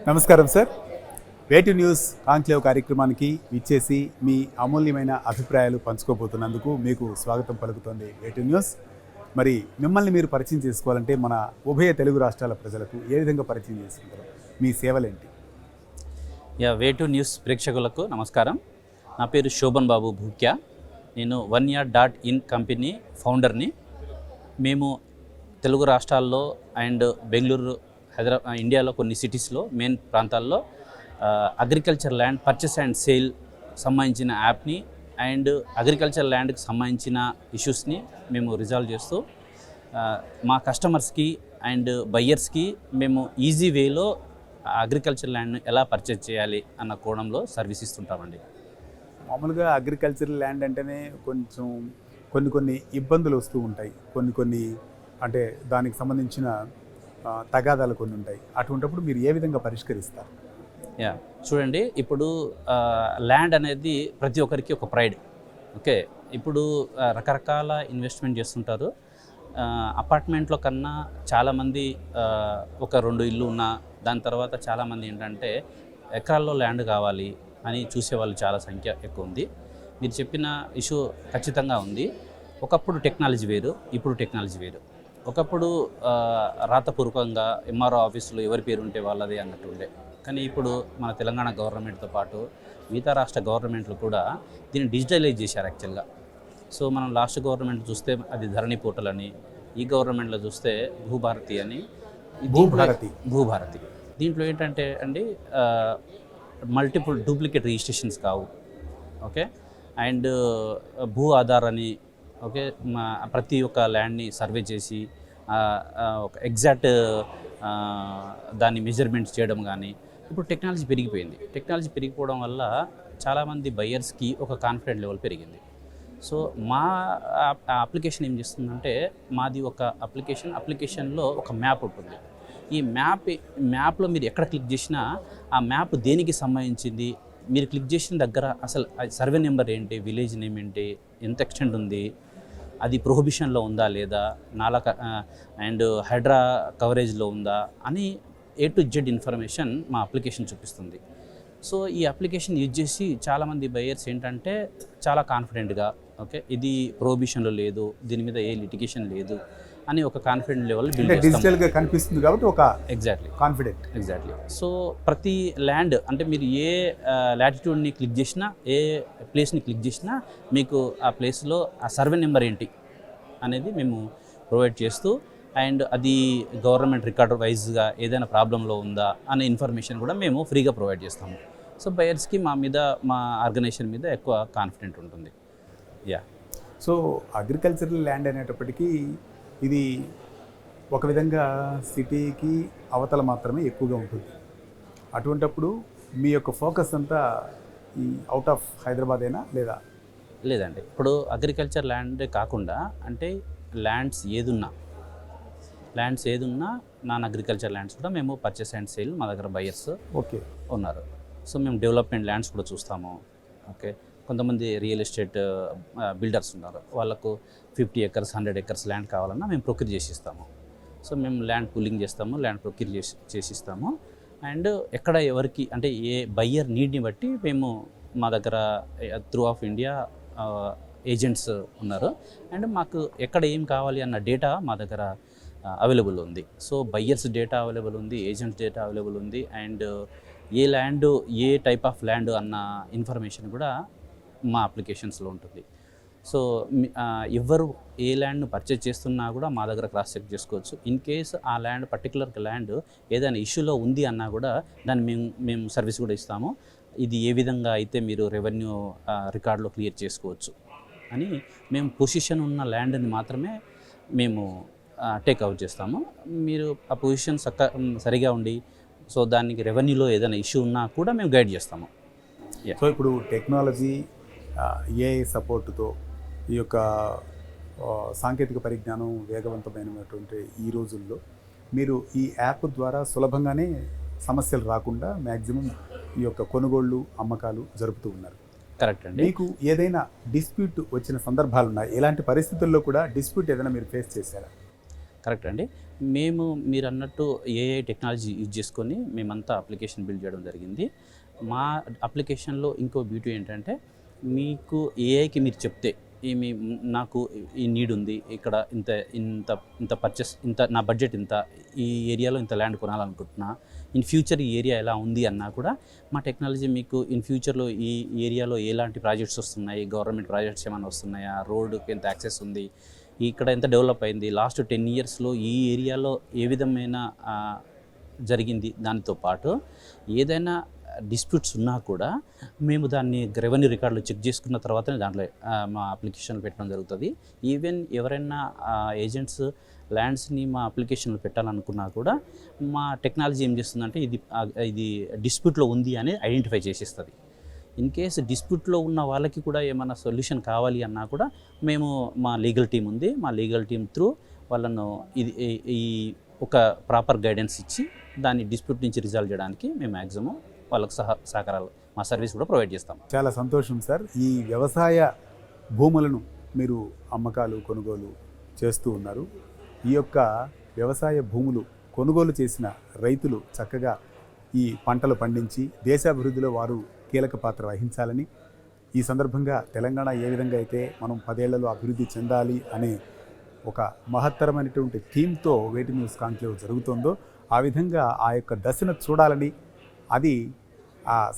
నమస్కారం సార్. వేటు news conclave కార్యక్రమానికి ఇచ్చేసి మీ అమూల్యమైన అభిప్రాయాలు పంచుకోబోతున్నందుకు మీకు స్వాగతం పలుకుతోంది వేటు న్యూస్. మరి మిమ్మల్ని మీరు పరిచయం చేసుకోవాలంటే మన ఉభయ తెలుగు రాష్ట్రాల ప్రజలకు ఏ విధంగా పరిచయం చేసుకుంటారు? మీ సేవలేంటి? వేటు న్యూస్ ప్రేక్షకులకు నమస్కారం. నా పేరు శోభన్ బాబు భూక్యా. నేను OneYard.in కంపెనీ ఫౌండర్ని. మేము తెలుగు రాష్ట్రాల్లో అండ్ బెంగళూరు, హైదరాబాద్, ఇండియాలో కొన్ని సిటీస్లో మెయిన్ ప్రాంతాల్లో agriculture land purchase and sale సంబంధించిన యాప్ని అండ్ అగ్రికల్చర్ ల్యాండ్కి సంబంధించిన ఇష్యూస్ని మేము రిజాల్వ్ చేస్తూ మా కస్టమర్స్కి అండ్ బయ్యర్స్కి మేము ఈజీ వేలో అగ్రికల్చర్ ల్యాండ్ని ఎలా పర్చేజ్ చేయాలి అన్న కోణంలో సర్వీస్ ఇస్తుంటామండి. మామూలుగా అగ్రికల్చర్ ల్యాండ్ అంటేనే కొంచెం కొన్ని ఇబ్బందులు వస్తూ ఉంటాయి. కొన్ని అంటే దానికి సంబంధించిన తగాదాలు కొన్ని ఉంటాయి. అటువంటిప్పుడు మీరు ఏ విధంగా పరిష్కరిస్తారు? చూడండి, ఇప్పుడు ల్యాండ్ అనేది ప్రతి ఒక్కరికి ఒక ప్రైడ్. ఓకే, ఇప్పుడు రకరకాల ఇన్వెస్ట్మెంట్ చేస్తుంటారు. అపార్ట్మెంట్లో కన్నా చాలామంది ఒక 2 ఇల్లు ఉన్న దాని తర్వాత చాలామంది ఏంటంటే ఎకరాల్లో ల్యాండ్ కావాలి అని చూసేవాళ్ళు చాలా సంఖ్య ఎక్కువ ఉంది. మీరు చెప్పిన ఇష్యూ ఖచ్చితంగా ఉంది. ఒకప్పుడు టెక్నాలజీ వేరు, ఇప్పుడు టెక్నాలజీ వేరు. ఒకప్పుడు రాతపూర్వకంగా ఎంఆర్ఓ ఆఫీసులో ఎవరి పేరు ఉంటే వాళ్ళది అన్నట్టు ఉండే. కానీ ఇప్పుడు మన తెలంగాణ గవర్నమెంట్తో పాటు మిగతా రాష్ట్ర గవర్నమెంట్లు కూడా దీన్ని డిజిటలైజ్ చేశారు యాక్చువల్గా. సో మనం లాస్ట్ గవర్నమెంట్ చూస్తే అది ధరణి పోర్టల్ అని, ఈ గవర్నమెంట్లో చూస్తే భూభారతి అని. భూభారతి దీంట్లో ఏంటంటే అండి మల్టిపుల్ డూప్లికేట్ రిజిస్ట్రేషన్స్ కావు. ఓకే, అండ్ భూ ఆధార్ అని. ఓకే, ప్రతి ఒక్క ల్యాండ్ని సర్వే చేసి ఒక ఎగ్జాక్ట్ దాన్ని మెజర్మెంట్స్ చేయడం కానీ. ఇప్పుడు టెక్నాలజీ పెరిగిపోయింది. టెక్నాలజీ పెరిగిపోవడం వల్ల చాలామంది బయ్యర్స్కి ఒక కాన్ఫిడెంట్ లెవెల్ పెరిగింది. సో మా అప్లికేషన్ ఏం చేస్తుందంటే, మాది ఒక అప్లికేషన్లో ఒక మ్యాప్ ఉంటుంది. ఈ మ్యాప్లో మీరు ఎక్కడ క్లిక్ చేసినా ఆ మ్యాప్ దేనికి సంబంధించింది, మీరు క్లిక్ చేసిన దగ్గర అసలు సర్వే నెంబర్ ఏంటి, విలేజ్ నేమ్ ఏంటి, ఎంత ఎక్స్టెంట్ ఉంది, అది ప్రొహిబిషన్లో ఉందా లేదా, నాలా అండ్ హైడ్రా కవరేజ్లో ఉందా అని A to Z ఇన్ఫర్మేషన్ మా అప్లికేషన్ చూపిస్తుంది. సో ఈ అప్లికేషన్ యూజ్ చేసి చాలామంది బయర్స్ ఏంటంటే చాలా కాన్ఫిడెంట్గా, ఓకే ఇది ప్రొహిబిషన్లో లేదు, దీని మీద ఏ లిటిగేషన్ లేదు అని ఒక కాన్ఫిడెంట్ లెవెల్ డిజిటల్గా కనిపిస్తుంది కాబట్టి ఒక ఎగ్జాక్ట్లీ. సో ప్రతి ల్యాండ్ అంటే మీరు ఏ లాటిట్యూడ్ని క్లిక్ చేసినా, ఏ ప్లేస్ని క్లిక్ చేసినా మీకు ఆ ప్లేస్లో ఆ సర్వే నెంబర్ ఏంటి అనేది మేము ప్రొవైడ్ చేస్తూ, అండ్ అది గవర్నమెంట్ రికార్డ్ వైజ్గా ఏదైనా ప్రాబ్లంలో ఉందా అనే ఇన్ఫర్మేషన్ కూడా మేము ఫ్రీగా ప్రొవైడ్ చేస్తాము. సో బయర్స్కి మా ఆర్గనైజేషన్ మీద ఎక్కువ కాన్ఫిడెంట్ ఉంటుంది. సో అగ్రికల్చరల్ ల్యాండ్ అనేటప్పటికీ ఇది ఒక విధంగా సిటీకి అవతల మాత్రమే ఎక్కువగా ఉంటుంది. అటువంటప్పుడు మీ యొక్క ఫోకస్ అంతా ఈ అవుట్ ఆఫ్ హైదరాబాద్ అయినా లేదండి. ఇప్పుడు అగ్రికల్చర్ ల్యాండ్ కాకుండా అంటే ల్యాండ్స్ ఏదున్నా నాన్ అగ్రికల్చర్ ల్యాండ్స్ కూడా మేము పర్చేస్ అండ్ సేల్ మా దగ్గర బయర్స్ ఉన్నారు. సో మేము డెవలప్మెంట్ ల్యాండ్స్ కూడా చూస్తాము. ఓకే, కొంతమంది రియల్ ఎస్టేట్ బిల్డర్స్ ఉన్నారు, వాళ్ళకు 50 acres 100 acres ల్యాండ్ కావాలన్నా మేము ప్రొక్యూర్ చేసిస్తాము. సో మేము ల్యాండ్ పూలింగ్ చేస్తాము, ల్యాండ్ ప్రొక్యూర్ చేసిస్తాము. అండ్ ఎక్కడ ఎవరికి అంటే ఏ బయ్యర్ నీడ్ని బట్టి మేము మా దగ్గర త్రూ ఆఫ్ ఇండియా ఏజెంట్స్ ఉన్నారు. అండ్ మాకు ఎక్కడ ఏం కావాలి అన్న డేటా మా దగ్గర అవైలబుల్ ఉంది. సో బయ్యర్స్ డేటా అవైలబుల్ ఉంది, ఏజెంట్స్ డేటా అవైలబుల్ ఉంది, and A land A type of land అన్న ఇన్ఫర్మేషన్ కూడా మా అప్లికేషన్స్లో ఉంటుంది. సో ఎవరు ఏ ల్యాండ్ను పర్చేజ్ చేస్తున్నా కూడా మా దగ్గర క్రాస్ చెక్ చేసుకోవచ్చు. ఇన్ కేస్ ఆ పర్టికులర్ ల్యాండ్ ఏదైనా ఇష్యూలో ఉంది అన్నా కూడా దాన్ని మేము సర్వీస్ కూడా ఇస్తాము. ఇది ఏ విధంగా అయితే మీరు రెవెన్యూ రికార్డులో క్లియర్ చేసుకోవచ్చు అని మేము పొజిషన్ ఉన్న ల్యాండ్ని మాత్రమే మేము టేక్అవుట్ చేస్తాము. మీరు ఆ పొజిషన్ సరిగా ఉండి సో దానికి రెవెన్యూలో ఏదైనా ఇష్యూ ఉన్నా కూడా మేము గైడ్ చేస్తాము. సో ఇప్పుడు టెక్నాలజీ ఏఐ సపోర్టుతో ఈ యొక్క సాంకేతిక పరిజ్ఞానం వేగవంతమైనటువంటి ఈ రోజుల్లో మీరు ఈ యాప్ ద్వారా సులభంగానే సమస్యలు రాకుండా మ్యాక్సిమం ఈ యొక్క కొనుగోళ్ళు అమ్మకాలు జరుపుతూ ఉన్నారు. కరెక్ట్ అండి. మీకు ఏదైనా డిస్ప్యూట్ వచ్చిన సందర్భాలు ఉన్నాయి? ఇలాంటి పరిస్థితుల్లో కూడా డిస్ప్యూట్ ఏదైనా మీరు ఫేస్ చేశారా? కరెక్ట్ అండి. మేము మీరు అన్నట్టు ఏఐ టెక్నాలజీ యూజ్ చేసుకొని మేమంతా అప్లికేషన్ బిల్డ్ చేయడం జరిగింది. మా అప్లికేషన్లో ఇంకో బ్యూటీ ఏంటంటే, మీకు ఏఐకి మీరు చెప్తే నాకు ఈ నీడ్ ఉంది, ఇక్కడ ఇంత ఇంత ఇంత పర్చేస్, ఇంత నా బడ్జెట్ ఇంత, ఈ ఏరియాలో ఇంత ల్యాండ్ కొనాలనుకుంటున్నా, ఇన్ ఫ్యూచర్ ఈ ఏరియా ఎలా ఉంది అన్నా కూడా మా టెక్నాలజీ మీకు ఇన్ ఫ్యూచర్లో ఈ ఏరియాలో ఎలాంటి ప్రాజెక్ట్స్ వస్తున్నాయి, గవర్నమెంట్ ప్రాజెక్ట్స్ ఏమైనా వస్తున్నాయా, రోడ్డుకి ఎంత యాక్సెస్ ఉంది, ఇక్కడ ఎంత డెవలప్ అయింది, లాస్ట్ 10 ఇయర్స్లో ఈ ఏరియాలో ఏ విధమైన జరిగింది, దానితో పాటు ఏదైనా డిస్ప్యూట్స్ ఉన్నా కూడా మేము దాన్ని రెవెన్యూ రికార్డులు చెక్ చేసుకున్న తర్వాతనే దాంట్లో మా అప్లికేషన్లు పెట్టడం జరుగుతుంది. ఈవెన్ ఎవరైనా ఏజెంట్స్ ల్యాండ్స్ని మా అప్లికేషన్లు పెట్టాలనుకున్నా కూడా మా టెక్నాలజీ ఏం చేస్తుందంటే ఇది డిస్ప్యూట్లో ఉంది అని ఐడెంటిఫై చేసేస్తుంది. ఇన్ కేస్ డిస్ప్యూట్లో ఉన్న వాళ్ళకి కూడా ఏమైనా సొల్యూషన్ కావాలి అన్నా కూడా మేము మా లీగల్ టీం ఉంది, మా లీగల్ టీం త్రూ వాళ్ళను ఈ ఒక ప్రాపర్ గైడెన్స్ ఇచ్చి దాన్ని డిస్ప్యూట్ నుంచి రిజాల్వ్ చేయడానికి మేము మ్యాక్సిమం వాళ్ళకు సహకారాలు మా సర్వీస్ కూడా ప్రొవైడ్ చేస్తాం. చాలా సంతోషం సార్. ఈ వ్యవసాయ భూములను మీరు అమ్మకాలు కొనుగోలు చేస్తూ ఉన్నారు. ఈ యొక్క వ్యవసాయ భూములు కొనుగోలు చేసిన రైతులు చక్కగా ఈ పంటలు పండించి దేశాభివృద్ధిలో వారు కీలక పాత్ర వహించాలని, ఈ సందర్భంగా తెలంగాణ ఏ విధంగా అయితే మనం 10 ఏళ్లలో అభివృద్ధి చెందాలి అనే ఒక మహత్తరమైనటువంటి థీమ్తో వేటి న్యూస్ కాంక్లేవ్ జరుగుతుందో ఆ విధంగా ఆ యొక్క దశను చూడాలని, అది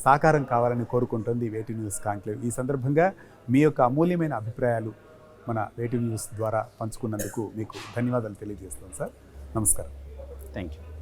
సాకారం కావాలని కోరుకుంటుంది వేటి న్యూస్ కాంక్లేవ్. ఈ సందర్భంగా మీ యొక్క అమూల్యమైన అభిప్రాయాలు మన వేటి న్యూస్ ద్వారా పంచుకున్నందుకు మీకు ధన్యవాదాలు తెలియజేస్తాను సార్. నమస్కారం. Thank you.